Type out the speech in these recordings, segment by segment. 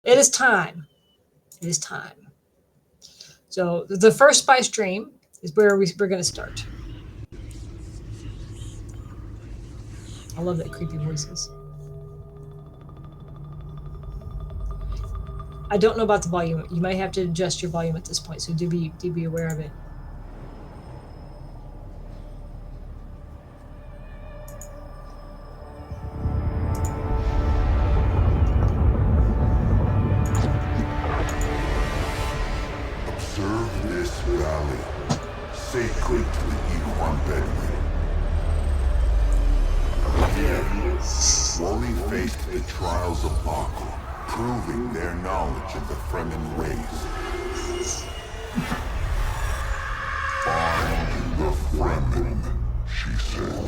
It is time. It is time. So the first spice dream is where we're going to start. I love that creepy voices. I don't know about the volume. You might have to adjust your volume at this point, so do be aware of it. Observe this valley, sacred to the Ikhwan Bedouin. Here, Wally faced the trials of Aql, proving their knowledge of the Fremen race. Find the Fremen, she said.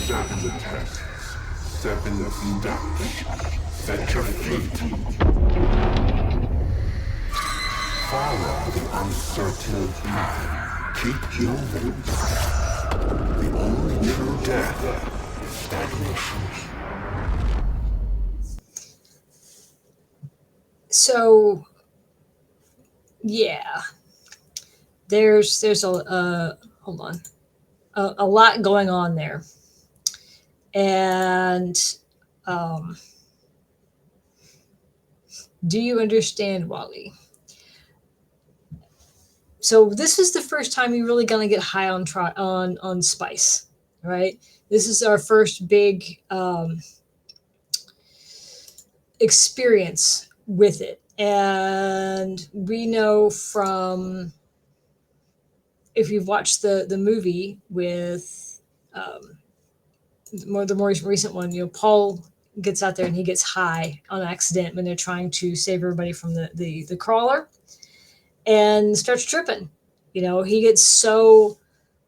Seven tests, seven steps. Set your feet. Follow the uncertain path. Keep moving. The only true death is stagnation. So, yeah, there's a hold on, a lot going on there, and do you understand, Wally? So this is the first time you're really gonna get high on spice, right? This is our first big experience with it, and we know from if you've watched the movie with the more recent one, Paul gets out there and he gets high on accident when they're trying to save everybody from the crawler and starts tripping. He gets so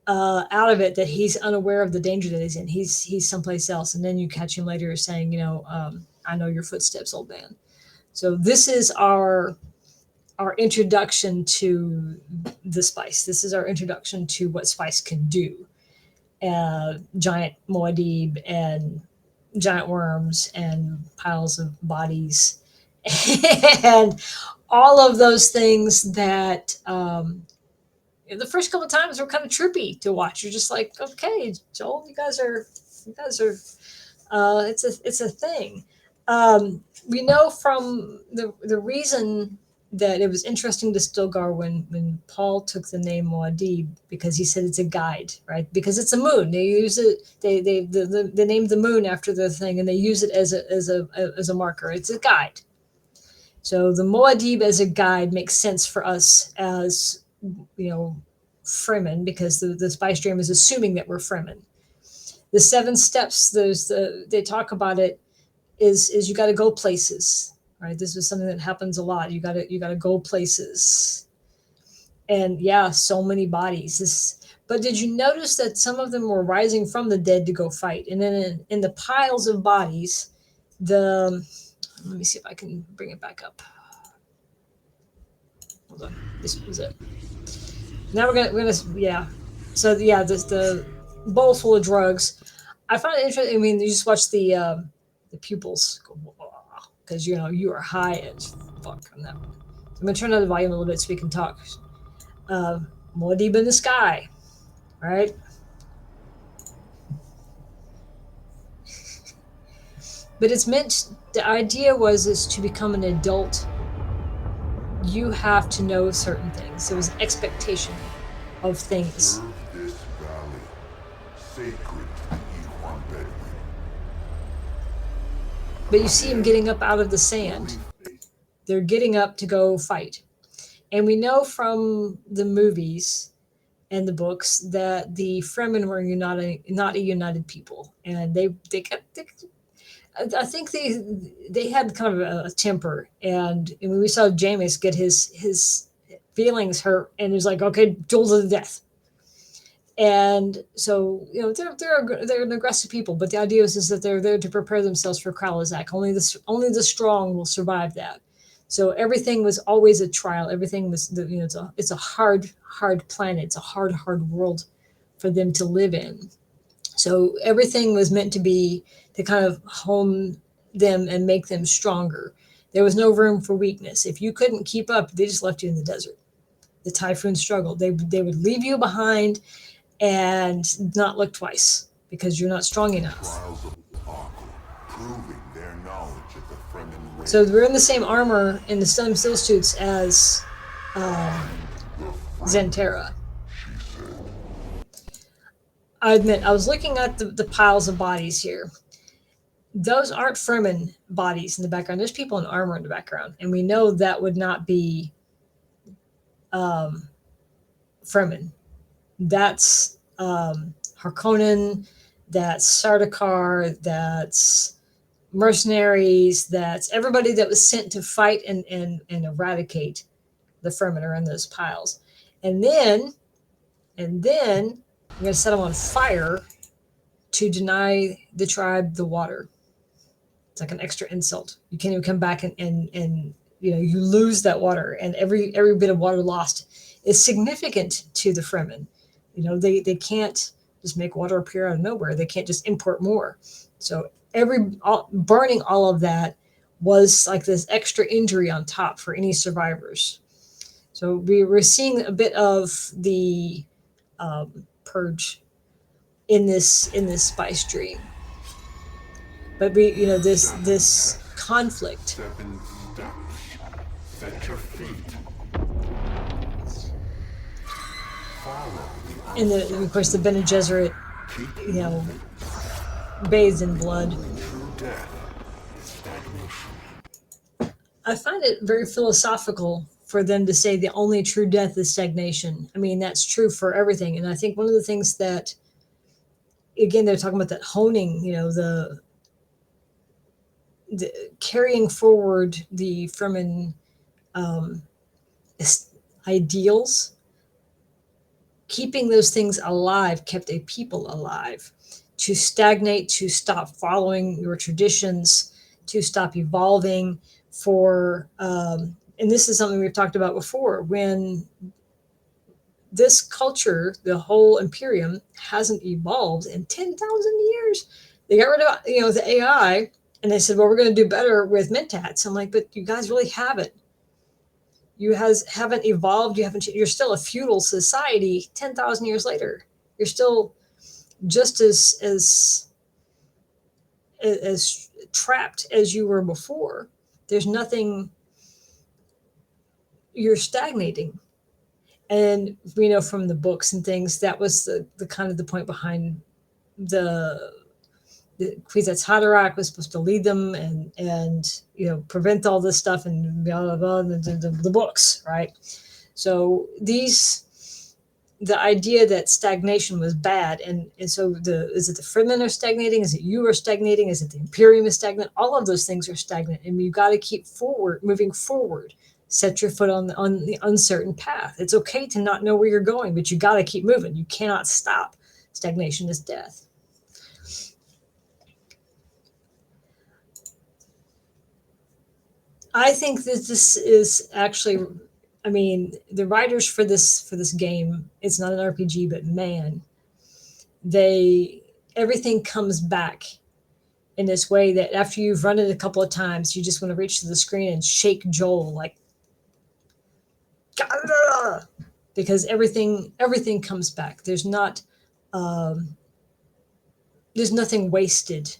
out of it that he's unaware of the danger that he's in. He's someplace else, and then you catch him later saying, I know your footsteps, old man. So this is our introduction to the spice. This is our introduction to what spice can do. Giant Moadib and giant worms and piles of bodies and all of those things that the first couple of times were kind of trippy to watch. You're just like, okay, Joel, you guys are it's a thing. We know from the reason that it was interesting to Stilgar when Paul took the name Muad'Dib, because he said it's a guide, right? Because it's a moon. They use it. They named the moon after the thing, and they use it as a marker. It's a guide. So the Muad'Dib as a guide makes sense for us as Fremen, because the spice dream is assuming that we're Fremen. The seven steps, they talk about it, is you got to go places, right? This is something that happens a lot. You got to go places, and yeah, so many bodies. But did you notice that some of them were rising from the dead to go fight, and then in the piles of bodies, let me see if I can bring it back up. Hold on, this was it. Now we're gonna yeah. So yeah, the bowl full of drugs. I find it interesting. I mean, you just watch the pupils go because you are high as fuck on that one. So I'm gonna turn down the volume a little bit so we can talk. More deep in the sky, right? But it's meant. The idea is to become an adult. You have to know certain things. So there's an expectation of things. Observe this valley, sacred to the Ikhwan Bedouin. But you see them getting up out of the sand. They're getting up to go fight. And we know from the movies and the books that the Fremen were not a united people. And I think they had kind of a temper. And when we saw Jameis get his feelings hurt, and he was like, okay, duel to the death. And so, they're an aggressive people, but the idea is that they're there to prepare themselves for Kralazak. Only the strong will survive that. So everything was always a trial. Everything was, it's a hard planet. It's a hard world for them to live in. So everything was meant to be to kind of hone them and make them stronger. There was no room for weakness. If you couldn't keep up, they just left you in the desert. The typhoon struggled. They would leave you behind and not look twice because you're not strong enough. Trials of Aql, proving their knowledge of the Fremen race. So we're in the same armor in the same still suits as Zentera. I admit, I was looking at the piles of bodies here. Those aren't Fremen bodies in the background. There's people in armor in the background, and we know that would not be Fremen. That's Harkonnen, that's Sardaukar, that's mercenaries, that's everybody that was sent to fight and eradicate the Fremen are in those piles. And then I'm going to set them on fire to deny the tribe the water. It's like an extra insult. You can't even come back and you lose that water, and every bit of water lost is significant to the Fremen. They can't just make water appear out of nowhere. They can't just import more. So burning all of that was like this extra injury on top for any survivors. So we're seeing a bit of the purge in this spice dream. But this conflict. Step in step. Set your feet. Follow the And of course the Bene Gesserit, bathed in blood. true death. Stagnation. I find it very philosophical for them to say the only true death is stagnation. I mean, that's true for everything. And I think one of the things that, again, they're talking about that honing, the carrying forward the Fremen ideals, keeping those things alive kept a people alive. To stagnate, to stop following your traditions, to stop evolving and this is something we've talked about before, when this culture, the whole Imperium, hasn't evolved in 10,000 years. They got rid of the AI, and they said, well, we're going to do better with Mentats. I'm like, but you guys really haven't. You haven't evolved. You're still a feudal society 10,000 years later. You're still just as trapped as you were before. There's nothing. You're stagnating. And we know from the books and things, that was the kind of the point behind the Kwisatz Haderach was supposed to lead them and prevent all this stuff and blah, blah, blah, the books, right? So the idea that stagnation was bad, and so is it the Fremen are stagnating? Is it you are stagnating? Is it the Imperium is stagnant? All of those things are stagnant, and you got to keep moving forward. Set your foot on the uncertain path. It's okay to not know where you're going, but you got to keep moving. You cannot stop. Stagnation is death. I think that this is actually, I mean, the writers for this game, it's not an RPG, but man, everything comes back in this way that after you've run it a couple of times, you just want to reach to the screen and shake Joel like, because everything comes back. There's nothing wasted,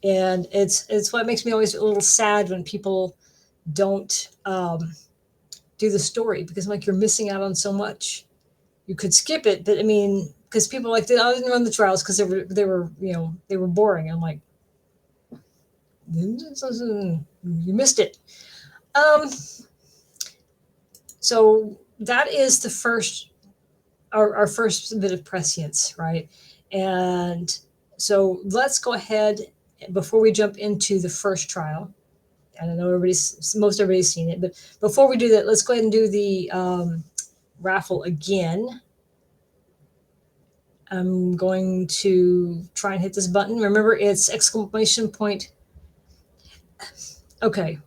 and it's what makes me always a little sad when people don't do the story, because I'm like, you're missing out on so much. You could skip it, but I mean, because people are like, I didn't run the trials because they were boring. I'm like, you missed it. So that is the first, our first bit of prescience, right? And so let's go ahead before we jump into the first trial. I don't know, most everybody's seen it, but before we do that, let's go ahead and do the raffle again. I'm going to try and hit this button. Remember, it's exclamation point. Okay,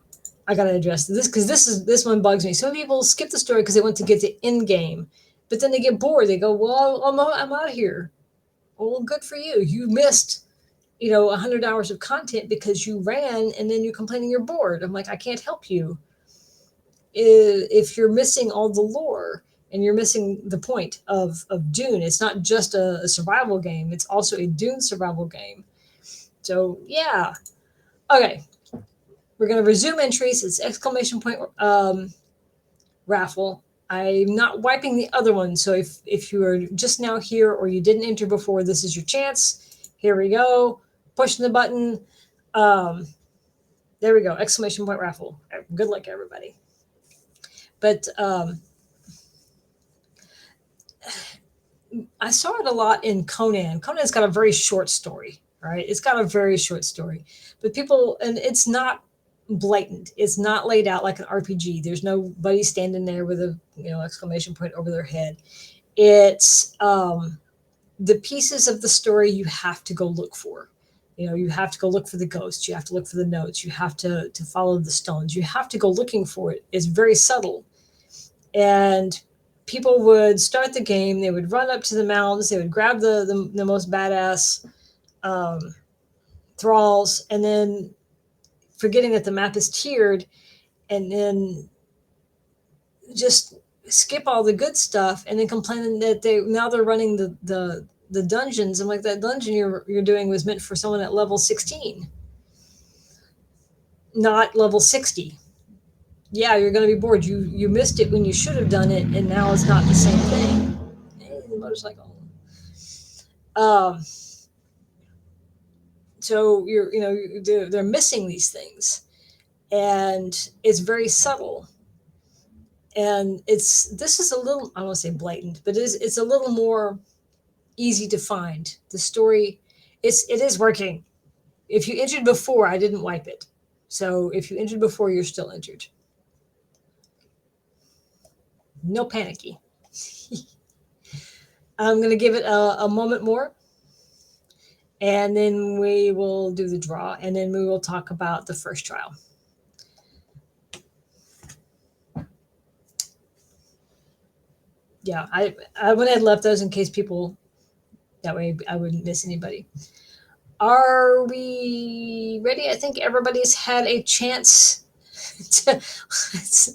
I gotta address this because this one bugs me. Some people skip the story because they want to get to end game, but then they get bored. They go, "Well, I'm out of here." Well, good for you. You missed, 100 hours of content because you ran and then you're complaining you're bored. I'm like, I can't help you if you're missing all the lore and you're missing the point of Dune. It's not just a survival game, it's also a Dune survival game. So, yeah. Okay. We're going to resume entries. It's exclamation point raffle. I'm not wiping the other one. So if you are just now here or you didn't enter before, this is your chance. Here we go. Pushing the button. There we go. Exclamation point raffle. Good luck, everybody. But I saw it a lot in Conan. Conan's got a very short story, right? It's got a very short story. But people, and it's not blatant. It's not laid out like an RPG. There's nobody standing there with a exclamation point over their head. It's the pieces of the story you have to go look for. You have to go look for the ghosts. You have to look for the notes. You have to follow the stones. You have to go looking for it. It's very subtle. And people would start the game. They would run up to the mountains. They would grab the most badass thralls, and then forgetting that the map is tiered, and then just skip all the good stuff, and then complaining that they're running the dungeons. I'm like, that dungeon you're doing was meant for someone at level 16, not level 60. Yeah, you're going to be bored. You missed it when you should have done it, and now it's not the same thing. Hey, the motorcycle. So they're missing these things, and it's very subtle. And this is a little, I don't want to say blatant, but it's a little more easy to find. The story, it is working. If you entered before, I didn't wipe it. So if you entered before, you're still entered. No panicky. I'm going to give it a moment more, and then we will do the draw, and then we will talk about the first trial. Yeah, I went ahead and left those in case people, that way I wouldn't miss anybody. Are we ready? I think everybody's had a chance to,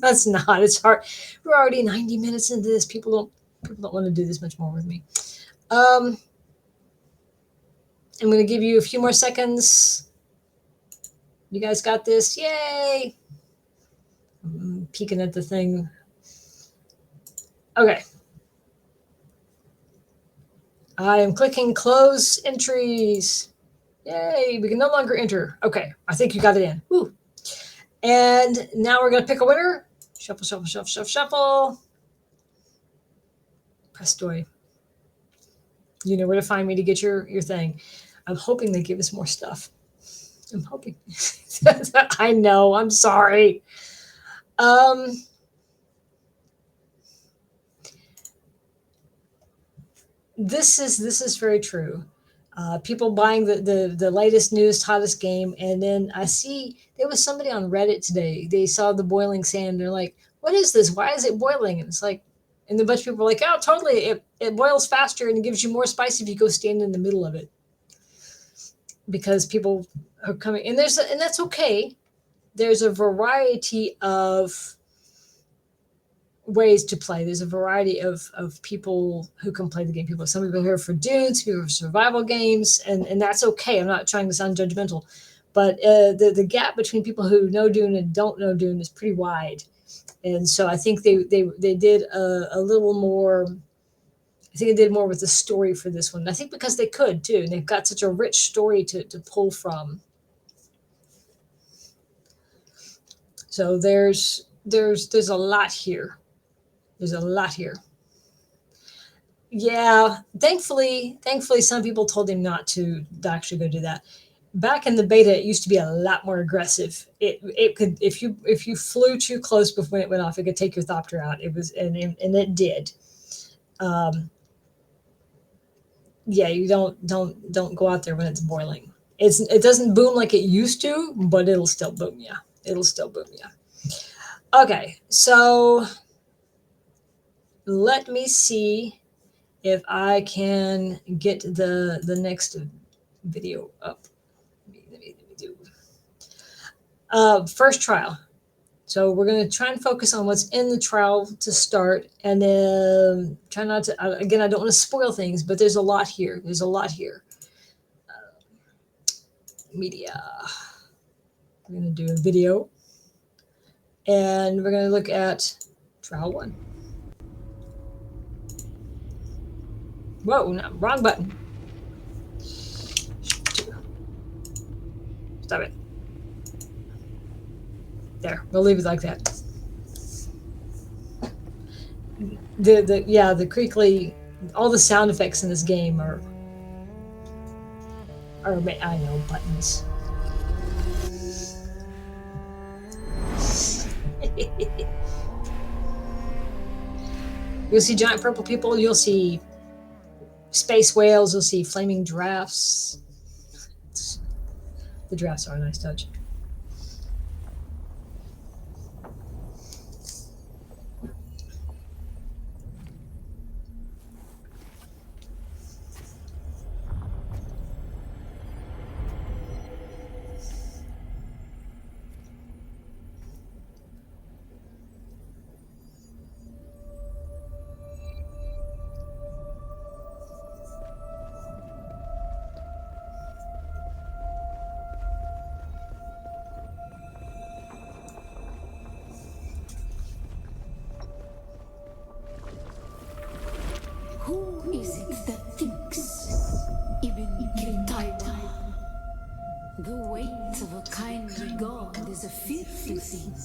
that's not, it's hard. We're already 90 minutes into this. People don't want to do this much more with me. I'm going to give you a few more seconds. You guys got this. Yay. I'm peeking at the thing. Okay. I am clicking close entries. Yay, we can no longer enter. Okay, I think you got it in. Woo. And now we're going to pick a winner. Shuffle, shuffle, shuffle, shuffle, shuffle. Press story. You know where to find me to get your thing. I'm hoping they give us more stuff. I'm hoping. I know, I'm sorry. This is very true. People buying the latest, newest, hottest game, and then I see there was somebody on Reddit today. They saw the boiling sand. They're like, "What is this? Why is it boiling?" And it's like, and a bunch of people are like, "Oh, totally! It boils faster and it gives you more spice if you go stand in the middle of it." Because people are coming, and that's okay. There's a variety of ways to play. There's a variety of people who can play the game. Some people are here for Dune, some people are for survival games, and that's okay. I'm not trying to sound judgmental, but the gap between people who know Dune and don't know Dune is pretty wide. And so I think they did a little more. I think they did more with the story for this one. I think because they could too, and they've got such a rich story to pull from. So there's a lot here. There's a lot here. Yeah, thankfully, some people told him not to actually go do that. Back in the beta, it used to be a lot more aggressive. It could, if you flew too close before it went off, it could take your thopter out. It was, and it did. Yeah, you don't go out there when it's boiling. It doesn't boom like it used to, but it'll still boom. Yeah, it'll still boom. Yeah. Okay, so let me see if I can get the next video up. Let me do first trial. So we're going to try and focus on what's in the trial to start, and then try not to. Again, I don't want to spoil things, but there's a lot here. There's a lot here. Media. We're going to do a video, and we're going to look at trial 1. Whoa, no, wrong button. Stop it. There, we'll leave it like that. The creakly, all the sound effects in this game are I know, buttons. You'll see giant purple people, you'll see space whales, you'll see flaming giraffes. The giraffes are a nice touch. Who is it that thinks? Ibn Kiltaita. The weight of a kindly god is a fearful thing.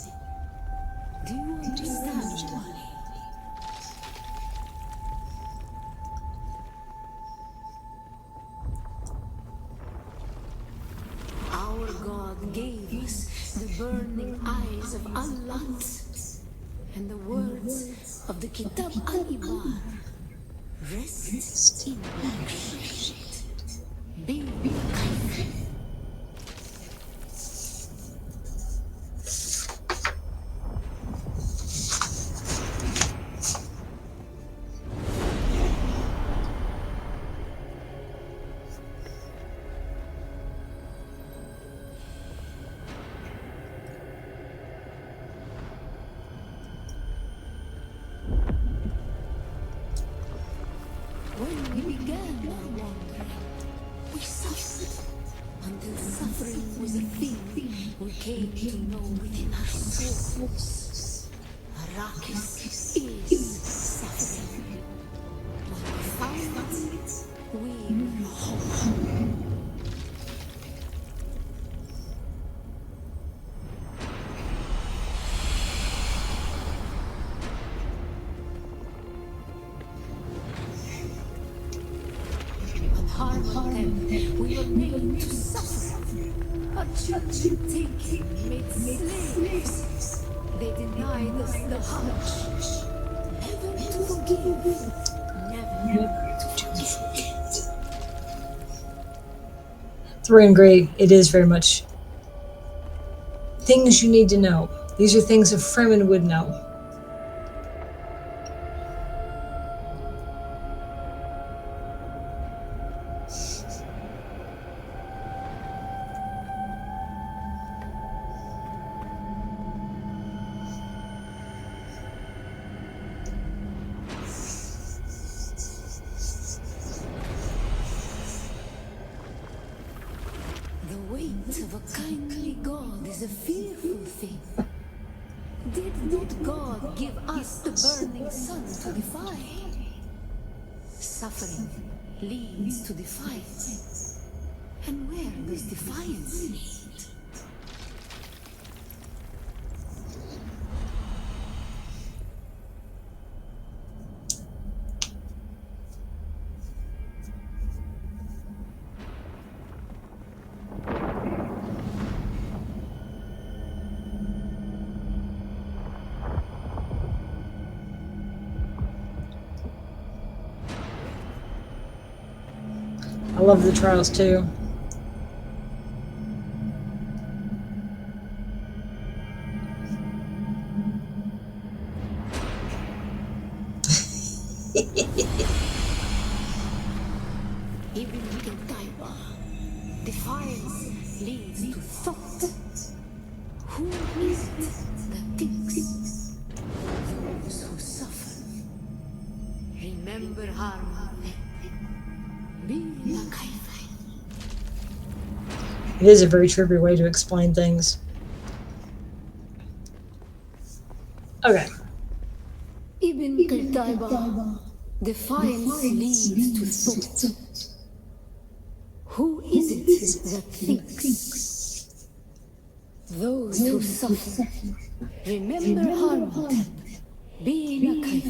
Do you understand, Wally? Our god gave us the burning eyes of Allah and the words of the Kitab al-Ibar. Rest in black shade. Be kind. When we began our wandering, we suffered until suffering was a thing we came to know within our souls. Arrakis is suffering. When we found it, we were whole. We were made to suffer. Our children taken, made slaves. They denied us the Hajj. Never to forgive. Never to forget. 3 and grade, it is very much things you need to know. These are things a Fremen would know. The weight of a kindly God is a fearful thing. Did not God give us the burning sun to defy? Suffering leads to defiance. And where does defiance lead? I love the trials too. Ibn Qutayba. Defiance leads to thought. Who is it that thinks? Those who suffer. Remember harm. Be like It is a very trivial way to explain things. Okay. Ibn Qutayba. Defiance leads to thought. Who is it that thinks? Those who suffer. Remember harm. Be like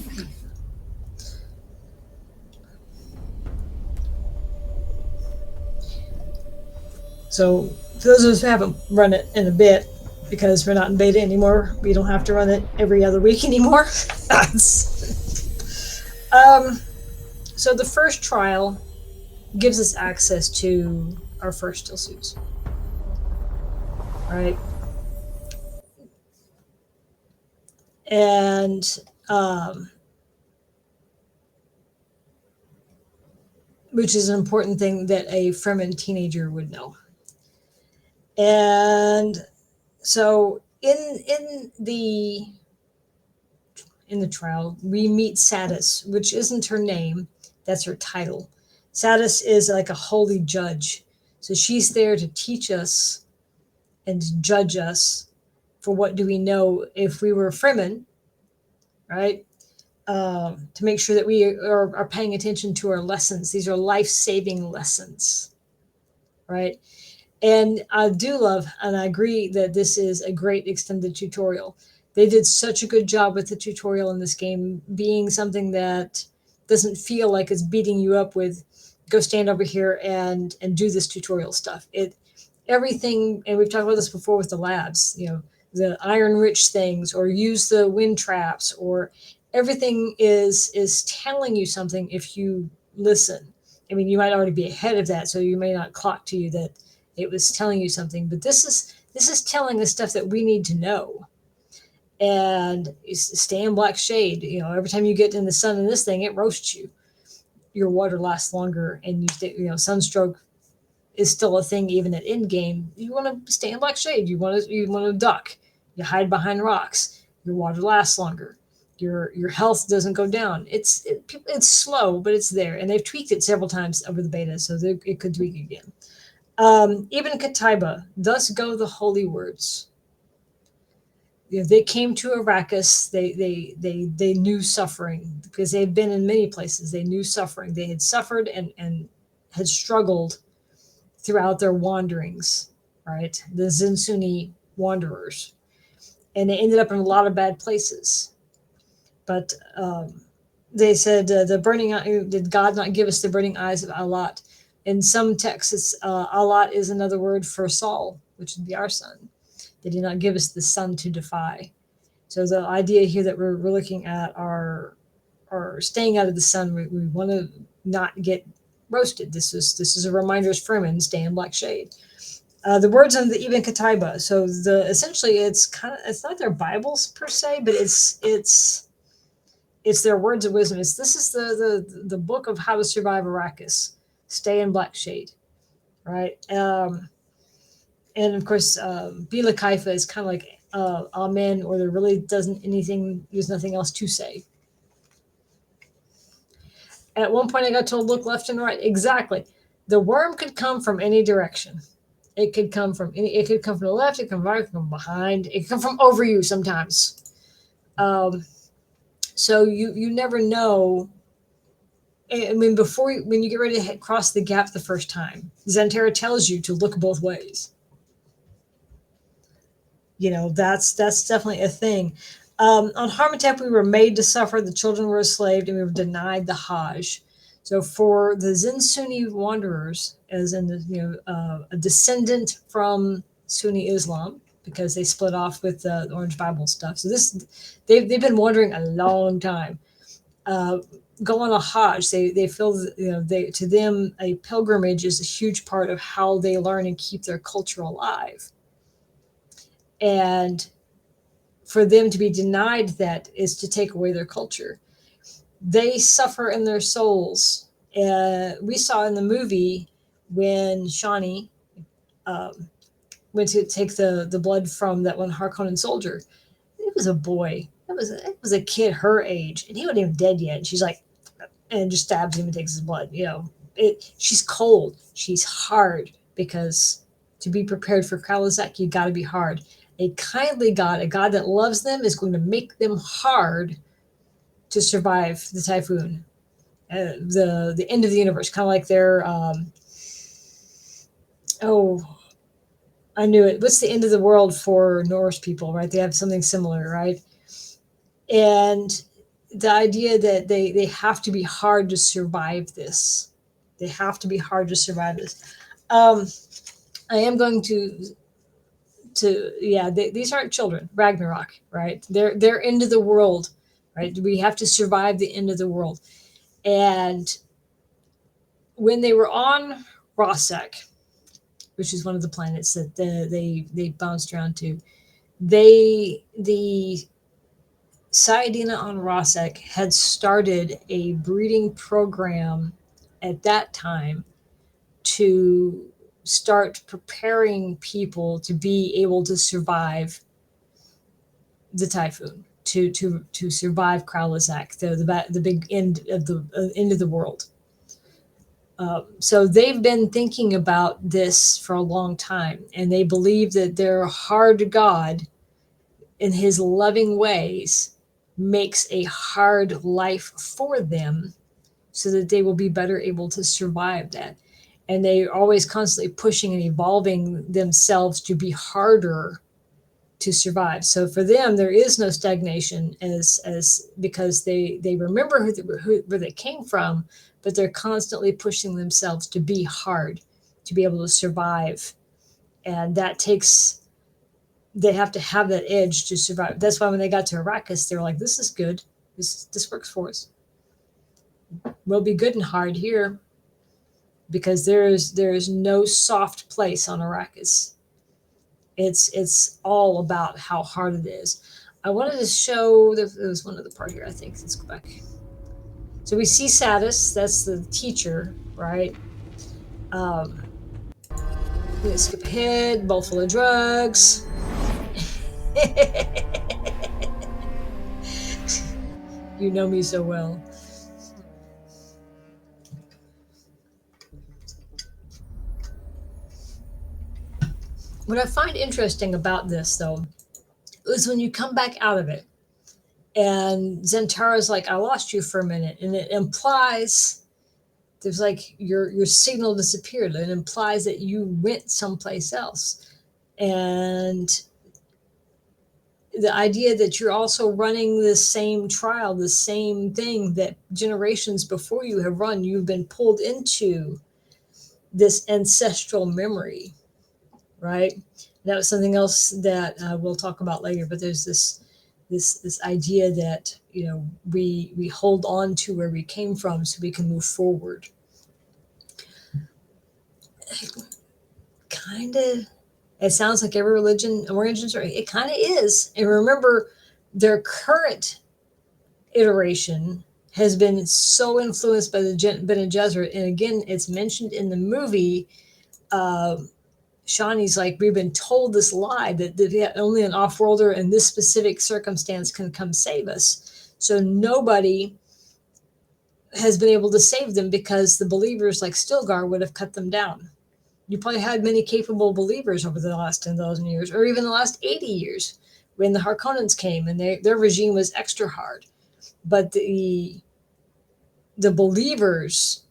So for those of us who haven't run it in a bit, because we're not in beta anymore, we don't have to run it every other week anymore. So the first trial gives us access to our first still suits. Right? And which is an important thing that a Fremen teenager would know. And so in the trial, we meet Satis, which isn't her name, that's her title. Satis is like a holy judge. So she's there to teach us and to judge us for what do we know if we were Fremen, right? To make sure that we are paying attention to our lessons. These are life-saving lessons, right? And I do love, and I agree that this is a great extended tutorial. They did such a good job with the tutorial in this game being something that doesn't feel like it's beating you up with, go stand over here and do this tutorial stuff. Everything, and we've talked about this before with the labs, the iron-rich things, or use the wind traps, or everything is telling you something if you listen. I mean, you might already be ahead of that, so you may not clock to you that it was telling you something, but this is telling us stuff that we need to know. And stay in black shade. Every time you get in the sun in this thing, it roasts you. Your water lasts longer, and sunstroke is still a thing even at end game. You want to stay in black shade. You want to duck. You hide behind rocks. Your water lasts longer. Your health doesn't go down. It's slow, but it's there, and they've tweaked it several times over the beta, so it could tweak again. Ibn Qutayba, thus go the holy words. They came to Arrakis. They knew suffering because they had been in many places. They knew suffering. They had suffered and had struggled throughout their wanderings, right? The Zinsuni wanderers. And they ended up in a lot of bad places. But they said, the burning eye, did God not give us the burning eyes of Allah? In some texts, Allah is another word for Saul, which would be our sun. They did not give us the sun to defy. So the idea here that we're looking at are staying out of the sun. We want to not get roasted. This is a reminder as Fremen, stay in black shade. The words of the Ibn Qutayba. So essentially it's not their Bibles per se, but it's their words of wisdom. This is the book of how to survive Arrakis. Stay in black shade, right? And of course, Bila Kaifa is kind of like amen, or there's nothing else to say. At one point, I got told, look left and right. Exactly. The worm could come from any direction. It could come from the left, it could come right, it could come behind, it could come from over you sometimes. So you never know. I mean, when you get ready to cross the gap the first time, Zantara tells you to look both ways. That's definitely a thing. On Harmatep, we were made to suffer. The children were enslaved, and we were denied the Hajj. So for the Zinsuni wanderers, as in a descendant from Sunni Islam, because they split off with the Orange Bible stuff. So they've been wandering a long time. Go on a Hajj. They feel to them a pilgrimage is a huge part of how they learn and keep their culture alive. And for them to be denied that is to take away their culture. They suffer in their souls We saw in the movie when Shawnee went to take the blood from that one Harkonnen soldier. It was a boy. It was a kid her age, and he wasn't even dead yet. And she's like, and just stabs him and takes his blood. She's cold. She's hard, because to be prepared for Kralazak, you got to be hard. A kindly God, a God that loves them, is going to make them hard to survive the typhoon, the end of the universe, kind of like their I knew it. What's the end of the world for Norse people, right? They have something similar, right? And the idea that they have to be hard to survive this. They have to be hard to survive this. I am going to these aren't children. Ragnarok, right? They're end of the world, right? We have to survive the end of the world. And when they were on Rosek, which is one of the planets that they bounced around to, the Saiyadina on Rosek had started a breeding program at that time to start preparing people to be able to survive the typhoon, to survive Kralazak, the big end of the world. So they've been thinking about this for a long time, and they believe that their hard God, in his loving ways, makes a hard life for them so that they will be better able to survive that. And they're always constantly pushing and evolving themselves to be harder to survive. So for them, there is no stagnation, as because they remember where they came from, but they're constantly pushing themselves to be hard, to be able to survive. And that takes, they have to have that edge to survive. That's why when they got to Arrakis, they were like, this is good. This works for us. We'll be good and hard here, because there is no soft place on Arrakis. It's all about how hard it is. I wanted to show, there was one other part here, I think. Let's go back. So we see Satis, that's the teacher, right? We skip ahead, bowl full of drugs. You know me so well. What I find interesting about this, though, is when you come back out of it, and Zentara's like, I lost you for a minute, and it implies there's like your signal disappeared. It implies that you went someplace else. And the idea that you're also running this same trial, the same thing that generations before you have run, you've been pulled into this ancestral memory, right? That was something else that we'll talk about later, but there's this idea that, we hold on to where we came from so we can move forward. Kind of, it sounds like every religion origins, or it kind of is. And remember, their current iteration has been so influenced by the Bene Gesserit, and again, it's mentioned in the movie. Shawnee's like, we've been told this lie that only an off-worlder in this specific circumstance can come save us. So nobody has been able to save them, because the believers like Stilgar would have cut them down. You probably had many capable believers over the last 10,000 years, or even the last 80 years, when the Harkonnens came and their regime was extra hard. But the believers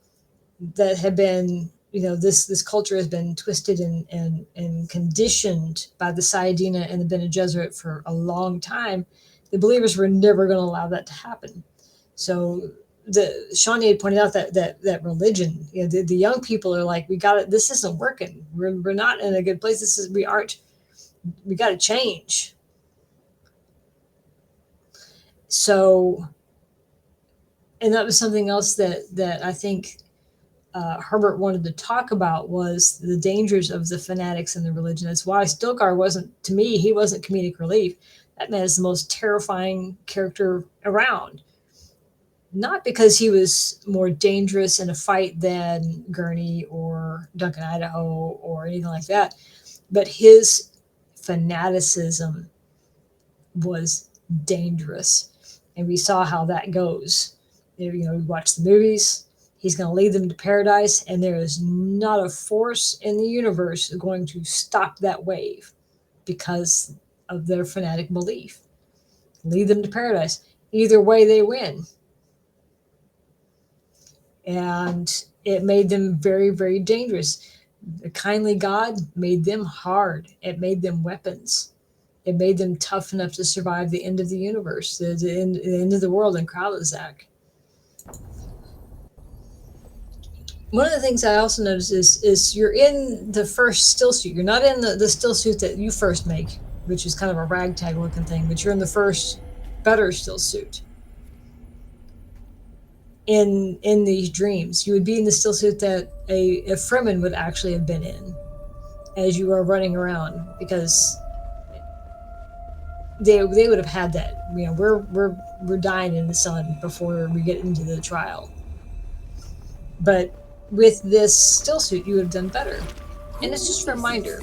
that have been, this culture has been twisted and conditioned by the Saiyadina and the Bene Gesserit for a long time. The believers were never going to allow that to happen. So Shawnee had pointed out that religion, the young people are like, we got it. This isn't working. We're not in a good place. We got to change. So, and that was something else that I think Herbert wanted to talk about, was the dangers of the fanatics and the religion. That's why Stilgar wasn't, to me, he wasn't comedic relief. That man is the most terrifying character around. not because he was more dangerous in a fight than Gurney or Duncan Idaho or anything like that, but his fanaticism was dangerous. And we saw how that goes. We watch the movies. He's going to lead them to paradise, and there is not a force in the universe going to stop that wave because of their fanatic belief. Lead them to paradise. Either way, they win. And it made them very, very dangerous. The kindly God made them hard. It made them weapons. It made them tough enough to survive the end of the universe, the end of the world in Kralazak. One of the things I also noticed is you're in the first still suit. You're not in the still suit that you first make, which is kind of a ragtag looking thing, but you're in the first better still suit. In these dreams, you would be in the still suit that a Fremen would actually have been in as you are running around, because they would have had that. We're dying in the sun before we get into the trial. But with this still suit, you would have done better. And it's just a reminder.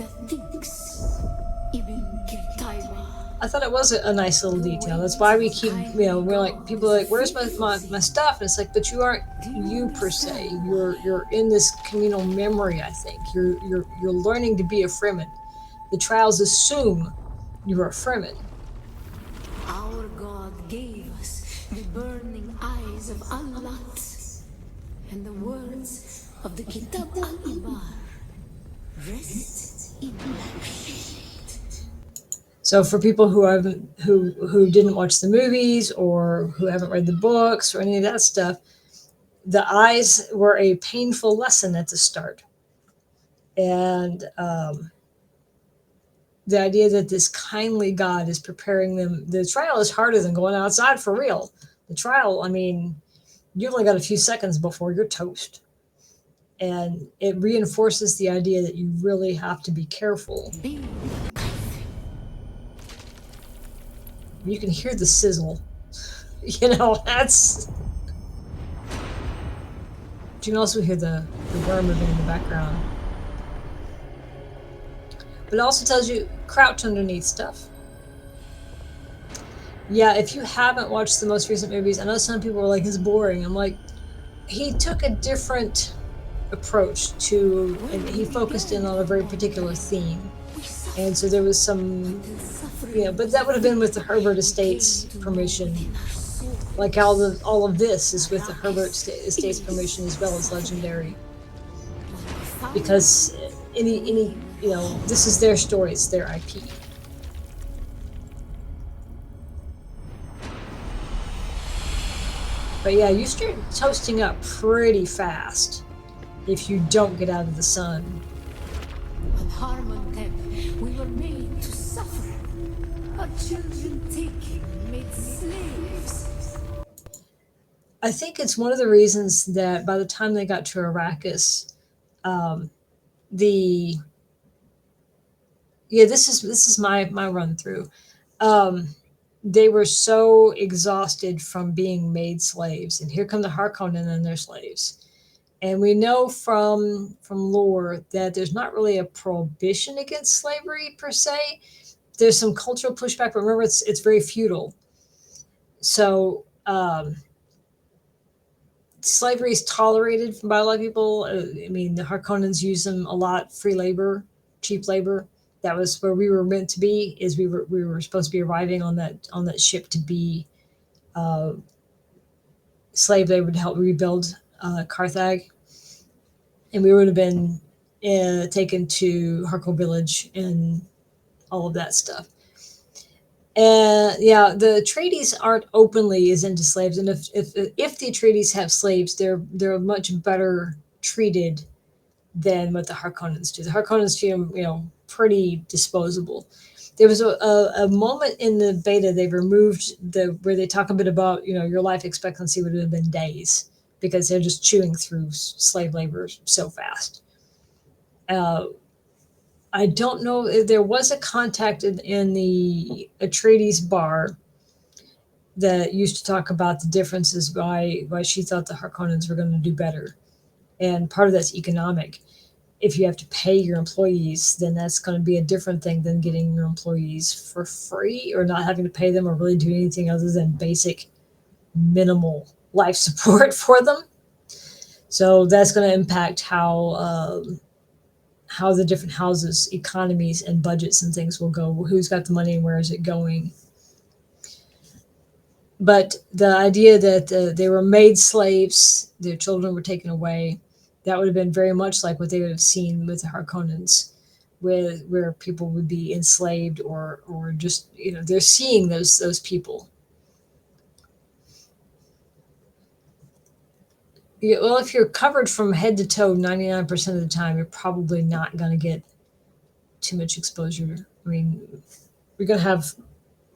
I thought it was a nice little detail. That's why we keep, we're like, people are like, where's my stuff? And it's like, but you aren't you per se. You're in this communal memory. I think you're learning to be a Fremen. The trials assume you're a Fremen. Our God gave us the burning eyes of Allah and the words of the Kitab al-Ibar. Rest in peace. So for people who didn't watch the movies or who haven't read the books or any of that stuff, the eyes were a painful lesson at the start. And the idea that this kindly God is preparing them. The trial is harder than going outside for real. The trial, you've only got a few seconds before you're toast. And it reinforces the idea that you really have to be careful. You can hear the sizzle. That's... You can also hear the worm moving in the background. But it also tells you, crouch underneath stuff. Yeah, if you haven't watched the most recent movies, I know some people are like, it's boring. I'm like, he took a different approach to, and he focused in on a very particular theme. And so there was some, but that would have been with the Herbert Estates permission. Like all of this is with the Herbert Estates permission as well as Legendary. Because any this is their story, it's their IP. But yeah, you start toasting up pretty fast if you don't get out of the sun. On Harmontep, we were made to suffer. Our children taken, made slaves. I think it's one of the reasons that by the time they got to Arrakis, this is my run through. They were so exhausted from being made slaves, and here come the Harkonnen and their slaves. And we know from lore that there's not really a prohibition against slavery per se. There's some cultural pushback, but remember, it's very feudal. So slavery is tolerated by a lot of people. The Harkonnens use them a lot, free labor, cheap labor. That was where we were meant to be. Is we were supposed to be arriving on that ship to be slave labor to help rebuild Carthage, and we would have been taken to Harko village and all of that stuff. And yeah, the Atreides aren't openly as into slaves, and if the Atreides have slaves, they're much better treated than what the Harkonnens do. The Harkonnens treat them, pretty disposable. There was a moment in the beta they removed where they talk a bit about your life expectancy would have been days because they're just chewing through slave labor so fast. I don't know if there was a contact in the Atreides bar that used to talk about the differences why she thought the Harkonnens were going to do better. And part of that's economic. If you have to pay your employees, then that's going to be a different thing than getting your employees for free or not having to pay them or really do anything other than basic minimal life support for them. So that's going to impact how the different houses, economies, and budgets and things will go. Who's got the money and where is it going? But the idea that they were made slaves, their children were taken away, that would have been very much like what they would have seen with the Harkonnens, where people would be enslaved or just, they're seeing those people. Yeah, well, if you're covered from head to toe 99% of the time, you're probably not going to get too much exposure. I mean, you're going to have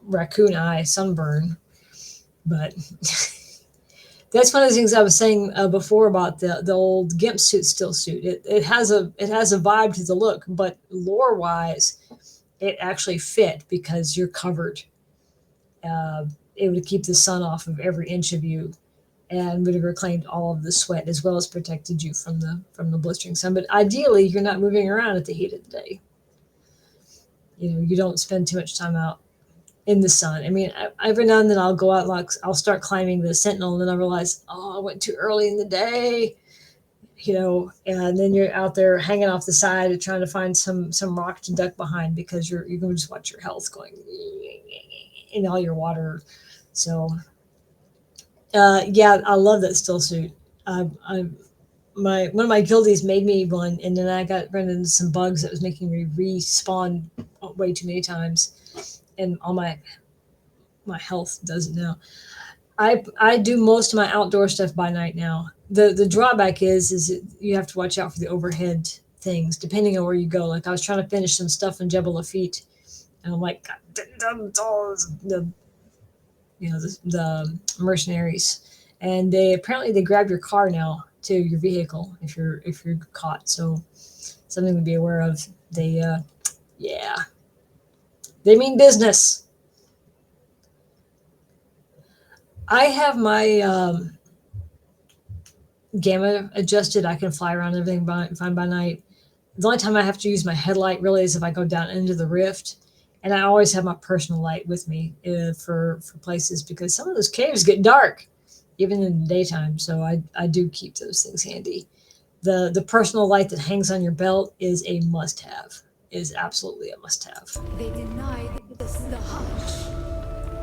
raccoon eye sunburn, but that's one of the things I was saying before about the old gimp suit still suit. It has a vibe to the look, but lore wise, it actually fit because you're covered. It would keep the sun off of every inch of you, and would have reclaimed all of the sweat as well as protected you from the blistering sun. But ideally, you're not moving around at the heat of the day. You don't spend too much time out in the sun. I mean, every now and then I'll go out, like I'll start climbing the Sentinel, and then I realize, I went too early in the day, and then you're out there hanging off the side and trying to find some rock to duck behind because you're going to just watch your health going in all your water. So, yeah, I love that still suit. One of my guildies made me one, and then I ran into some bugs that was making me respawn way too many times, and all my health does it now. I do most of my outdoor stuff by night now. The drawback is that you have to watch out for the overhead things depending on where you go. Like I was trying to finish some stuff in Jebel Lafitte, and I'm like, the mercenaries, and they grab your car now to your vehicle if you're caught. So something to be aware of. They mean business. I have my gamma adjusted. I can fly around everything fine by night. The only time I have to use my headlight really is if I go down into the rift. And I always have my personal light with me for places because some of those caves get dark, even in the daytime. So I do keep those things handy. The personal light that hangs on your belt is a must-have. Is absolutely a must-have. They denied us the Hajj.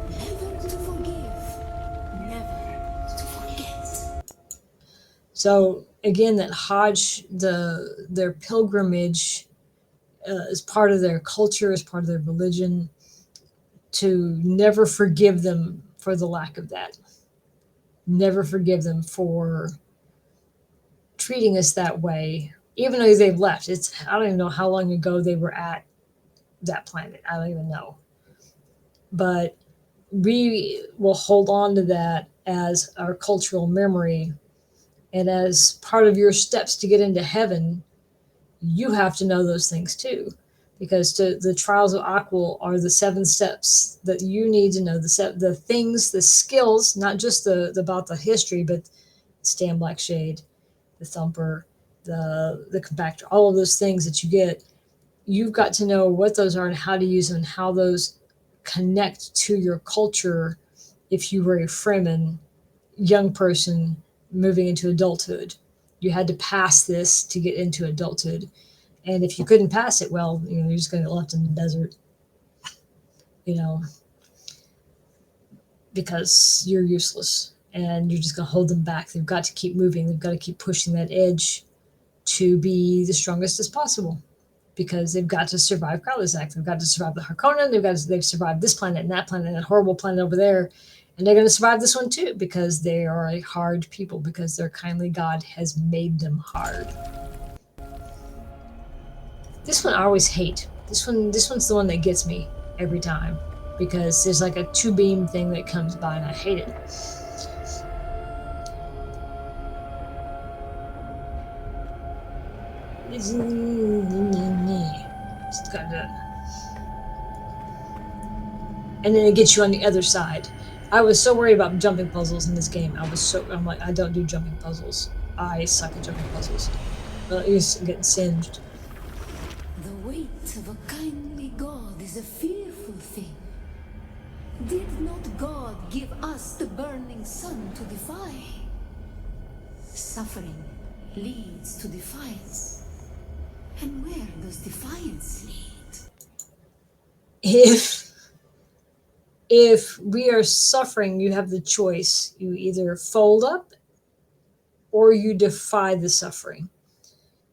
Never to forgive, never to forget. So again, that Hajj, their pilgrimage, is part of their culture, is part of their religion. To never forgive them for the lack of that. Never forgive them for treating us that way, even though they've left. I don't even know how long ago they were at that planet. I don't even know. But we will hold on to that as our cultural memory. And as part of your steps to get into heaven, you have to know those things too. Because the trials of Aql are the 7 steps that you need to know. The things, the skills, not just about the history, but Stand Black Shade, the Thumper, the Compactor, all of those things that you get. You've got to know what those are and how to use them and how those connect to your culture if you were a Fremen young person moving into adulthood. You had to pass this to get into adulthood. And if you couldn't pass it, well, you're just going to get left in the desert, because you're useless and you're just going to hold them back. They've got to keep moving. They've got to keep pushing that edge to be the strongest as possible because they've got to survive Kralazak. They've got to survive the Harkonnen. They've survived this planet and that planet and that horrible planet over there. And they're going to survive this one too because they are a hard people because their kindly God has made them hard. This one I always hate. This one's the one that gets me every time because there's like a 2-beam thing that comes by and I hate it. Just gotta, and then it gets you on the other side. I was so worried about jumping puzzles in this game. I'm like, I don't do jumping puzzles. I suck at jumping puzzles. Well, I used to get singed. The weight of a kindly God is a fearful thing. Did not God give us the burning sun to defy? Suffering leads to defiance. And where does defiance lead? If we are suffering, you have the choice. You either fold up or you defy the suffering.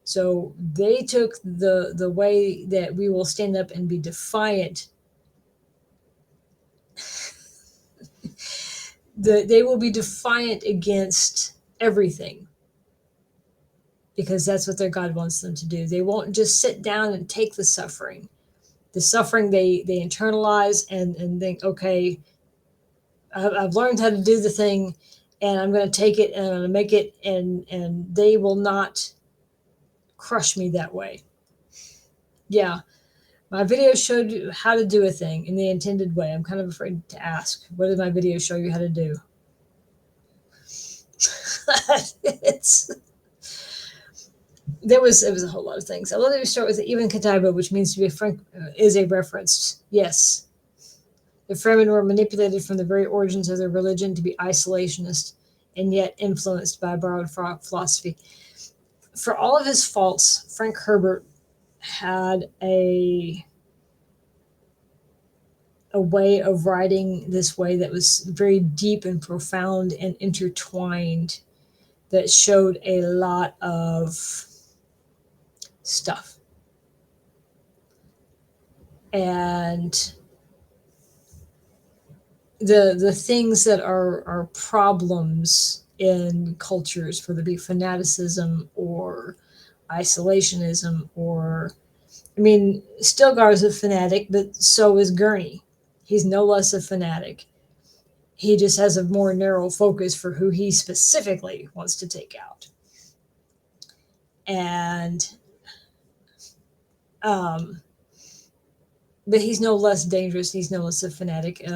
So they took the way that we will stand up and be defiant. They will be defiant against everything because that's what their God wants them to do. They won't just sit down and take the suffering. The suffering they internalize and think, okay, I've learned how to do the thing, and I'm going to take it and I'm going to make it, and they will not crush me that way. Yeah, my video showed you how to do a thing in the intended way. I'm kind of afraid to ask. What did my video show you how to do? It was a whole lot of things. I love that we start with even Kataiba, which means to be frank, is a reference. Yes. The Fremen were manipulated from the very origins of their religion to be isolationist and yet influenced by borrowed philosophy. For all of his faults, Frank Herbert had a way of writing this way that was very deep and profound and intertwined, that showed a lot of stuff. And the things that are problems in cultures, whether it be fanaticism or isolationism, or, I mean, Stilgar is a fanatic, but so is Gurney. He's no less a fanatic. He just has a more narrow focus for who he specifically wants to take out. And but he's no less dangerous. He's no less a fanatic.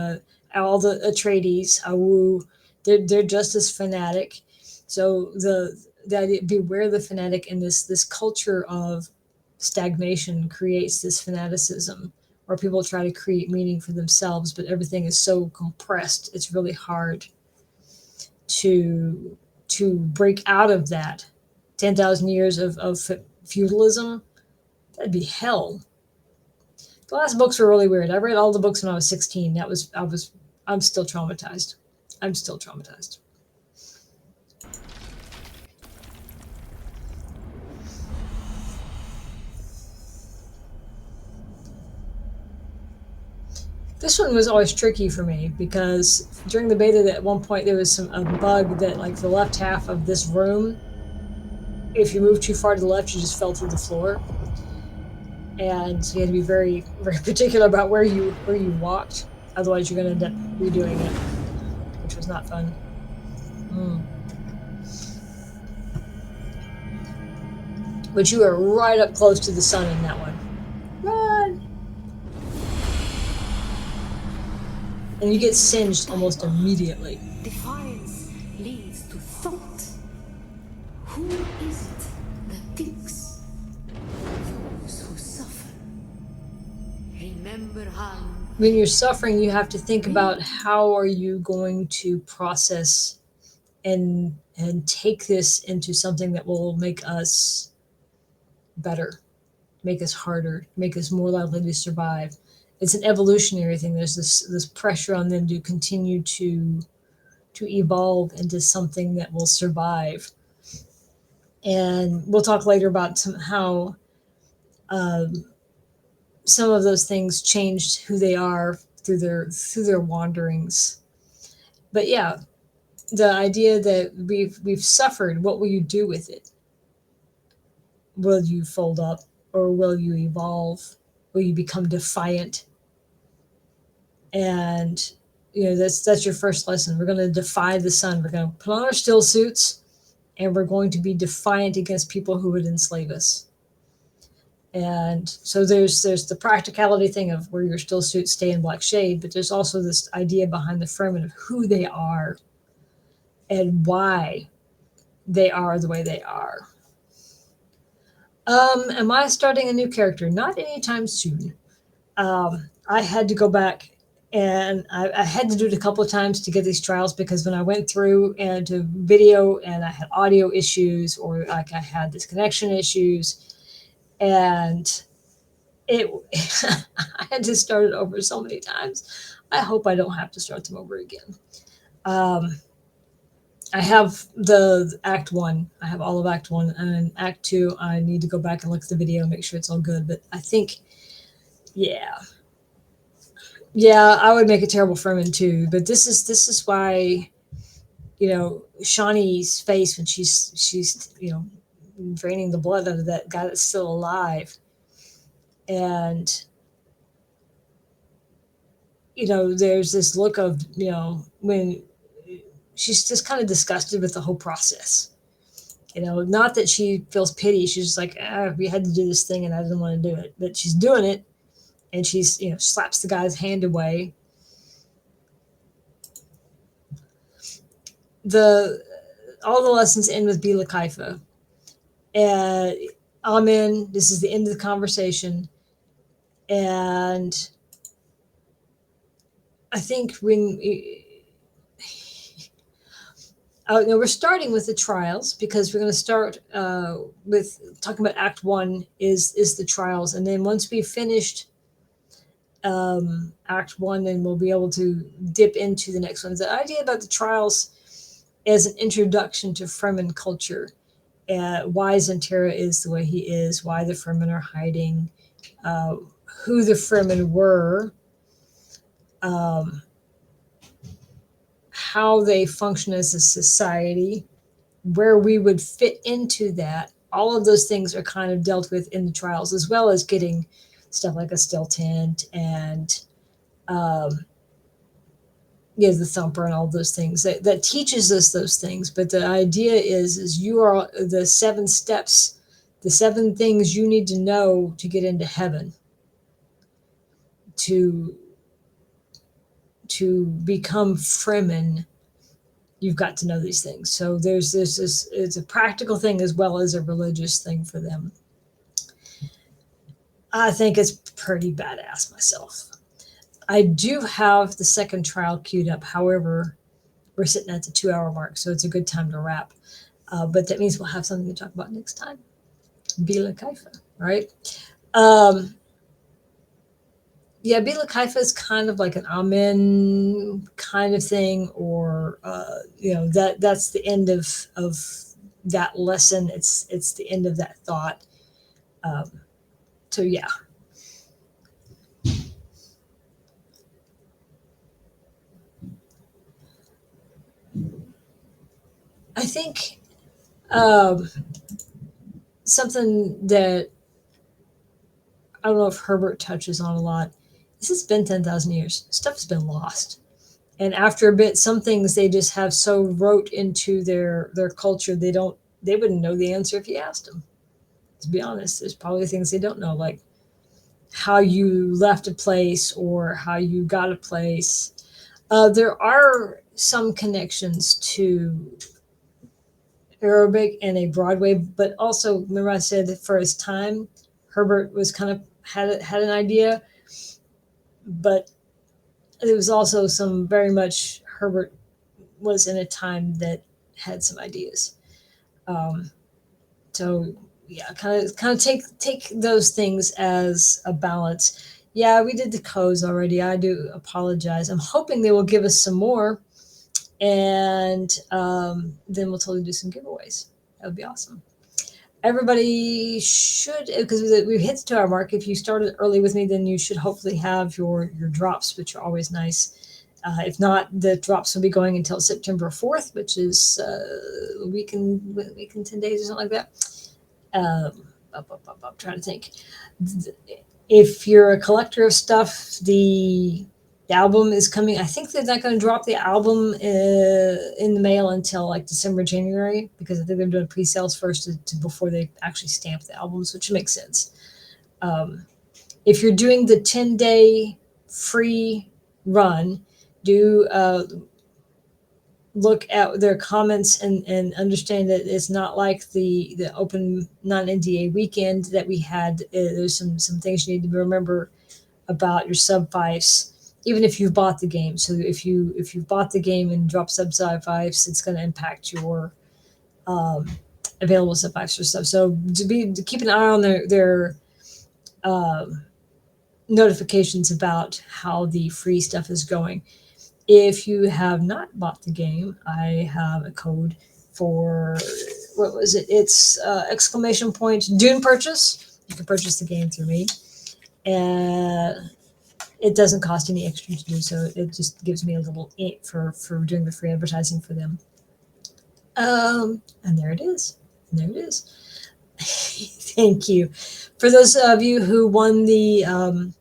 All the Atreides, Awu, they're just as fanatic. So the idea, beware the fanatic, and this culture of stagnation creates this fanaticism where people try to create meaning for themselves, but everything is so compressed. It's really hard to break out of that. 10,000 years of feudalism, that'd be hell. The last books were really weird. I read all the books when I was 16. I'm still traumatized. I'm still traumatized. This one was always tricky for me because during the beta, at one point there was a bug that, like, the left half of this room, if you move too far to the left, you just fell through the floor. And so you had to be very, very particular about where you walked. Otherwise, you're going to end up redoing it, which was not fun. But you are right up close to the sun in that one. Run! And you get singed almost immediately. Defiance leads to thought. Who is it that thinks? Those who suffer. Remember how When you're suffering, you have to think about how are you going to process and take this into something that will make us better, make us harder, make us more likely to survive. It's an evolutionary thing. There's this pressure on them to continue to evolve into something that will survive. And we'll talk later about how some of those things changed who they are through their wanderings. But yeah, the idea that we've suffered, what will you do with it? Will you fold up, or will you evolve? Will you become defiant? And that's your first lesson. We're going to defy the sun. We're going to put on our still suits, and we're going to be defiant against people who would enslave us. And so there's the practicality thing of wear your still suit, stay in black shade, but there's also this idea behind the Fremen of who they are and why they are the way they are. Am I starting a new character? Not anytime soon. I had to go back and I had to do it a couple of times to get these trials, because when I went through and to video and I had audio issues, or like I had this connection issues, and it I had to start it over so many times. I hope I don't have to start them over again. I have the Act 1. I have all of Act 1. And Act 2, I need to go back and look at the video and make sure it's all good. But I think, yeah. Yeah, I would make a terrible Fremen too. But this is why, Shawnee's face when she's draining the blood out of that guy that's still alive. And, there's this look of, when she's just kind of disgusted with the whole process. Not that she feels pity. She's just like, we had to do this thing and I didn't want to do it. But she's doing it, and she's, slaps the guy's hand away. All the lessons end with Bila Kaifa. And amen. This is the end of the conversation. And I think we're starting with the trials, because we're going to start with talking about Act 1 is the trials. And then once we've finished Act 1, then we'll be able to dip into the next ones. The idea about the trials as an introduction to Fremen culture, why Zentera is the way he is, why the Fremen are hiding, who the Fremen were, how they function as a society, where we would fit into that. All of those things are kind of dealt with in the trials, as well as getting stuff like a still tent and the thumper and all those things that teaches us those things. But the idea is you are the 7 steps, the 7 things you need to know to get into heaven, to become Fremen. You've got to know these things. So there's this, it's a practical thing as well as a religious thing for them. I think it's pretty badass myself. I do have the second trial queued up. However, we're sitting at the 2-hour mark, so it's a good time to wrap. But that means we'll have something to talk about next time. Bila Kaifa, right? Bila Kaifa is kind of like an amen kind of thing, or that's the end of that lesson. It's the end of that thought. So yeah. I think something that I don't know if Herbert touches on a lot. This has been 10,000 years. Stuff has been lost. And after a bit, some things they just have so wrote into their culture, they wouldn't know the answer if you asked them. To be honest, there's probably things they don't know, like how you left a place or how you got a place. There are some connections to Arabic and a Broadway, but also remember I said that for his time, Herbert was kind of had an idea, but it was also some very much Herbert was in a time that had some ideas. So yeah, kind of take those things as a balance. Yeah, we did the codes already. I do apologize. I'm hoping they will give us some more, and then we'll totally do some giveaways. That would be awesome. Everybody should, because we've hit the 2-hour mark. If you started early with me, then you should hopefully have your drops, which are always nice. If not, the drops will be going until September 4th, which is a week and 10 days or something like that. I'm trying to think. If you're a collector of stuff, the album is coming. I think they're not going to drop the album in the mail until like December, January, because I think they're doing pre-sales first before they actually stamp the albums, which makes sense. If you're doing the 10-day free run, do look at their comments and understand that it's not like the open non-NDA weekend that we had. There's some things you need to remember about your sub fives, even if you've bought the game. So if you've bought the game and drop sub fives, it's going to impact your available sub fives for stuff. So to keep an eye on their notifications about how the free stuff is going. If you have not bought the game, I have a code for, what was it? It's exclamation point Dune purchase. You can purchase the game through me, and it doesn't cost any extra to do so. It just gives me a little for doing the free advertising for them. And there it is. And there it is. Thank you. For those of you who won the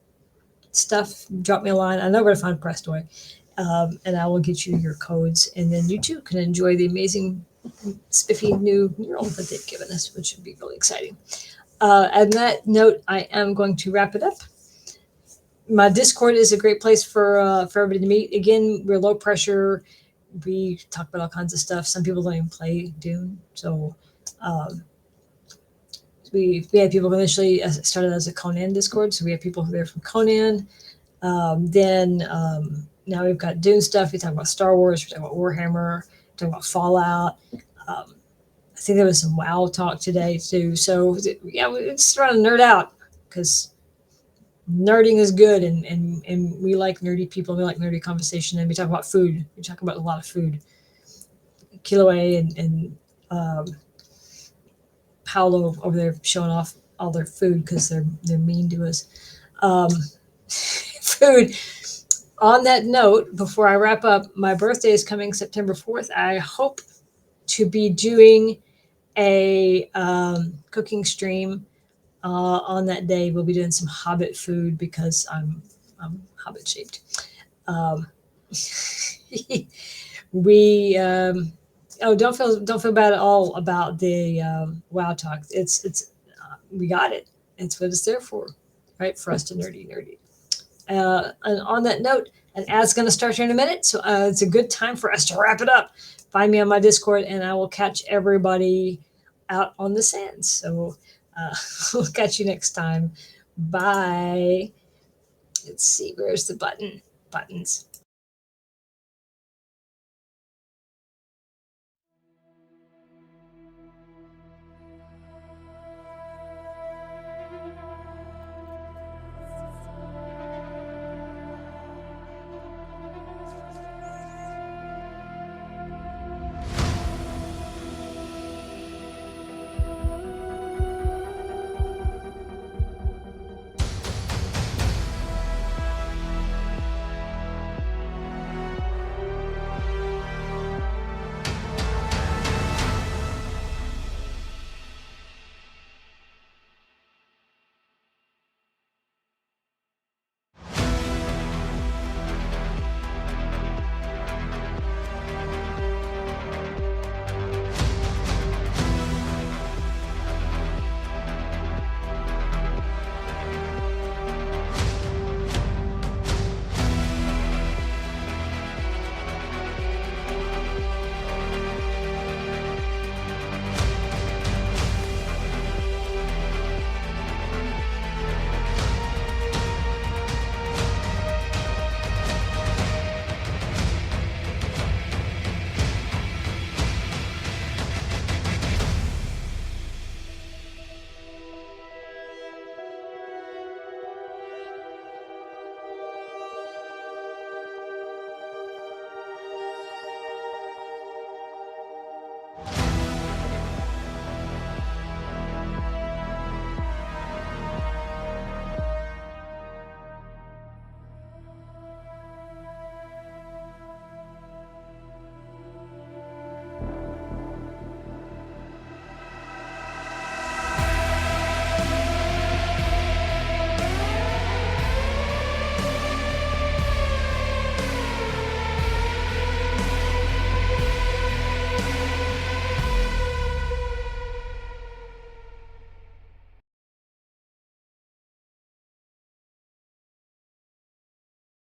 stuff, drop me a line. I know where to find Prestoy. And I will get you your codes, and then you too can enjoy the amazing, spiffy new mural that they've given us, which would be really exciting. On that note, I am going to wrap it up. My Discord is a great place for everybody to meet. Again, we're low pressure. We talk about all kinds of stuff. Some people don't even play Dune, so we had people initially started as a Conan Discord, so we have people there from Conan. Now we've got Dune stuff. We talk about Star Wars. We talk about Warhammer. We talk about Fallout. I think there was some WoW talk today too. So yeah, we just trying to nerd out because nerding is good, and we like nerdy people. We like nerdy conversation, and we talk about food. We talk about a lot of food. Kiloe and Paolo over there showing off all their food because they're mean to us. Food. On that note, before I wrap up, my birthday is coming September 4th. I hope to be doing a cooking stream on that day. We'll be doing some Hobbit food because I'm Hobbit shaped. Don't feel bad at all about the WoW talk. It's we got it. It's what it's there for, right? For us to nerdy. And on that note, an ad's going to start here in a minute, so it's a good time for us to wrap it up. Find me on my Discord, and I will catch everybody out on the sands. So we'll catch you next time. Bye. Let's see, where's the buttons?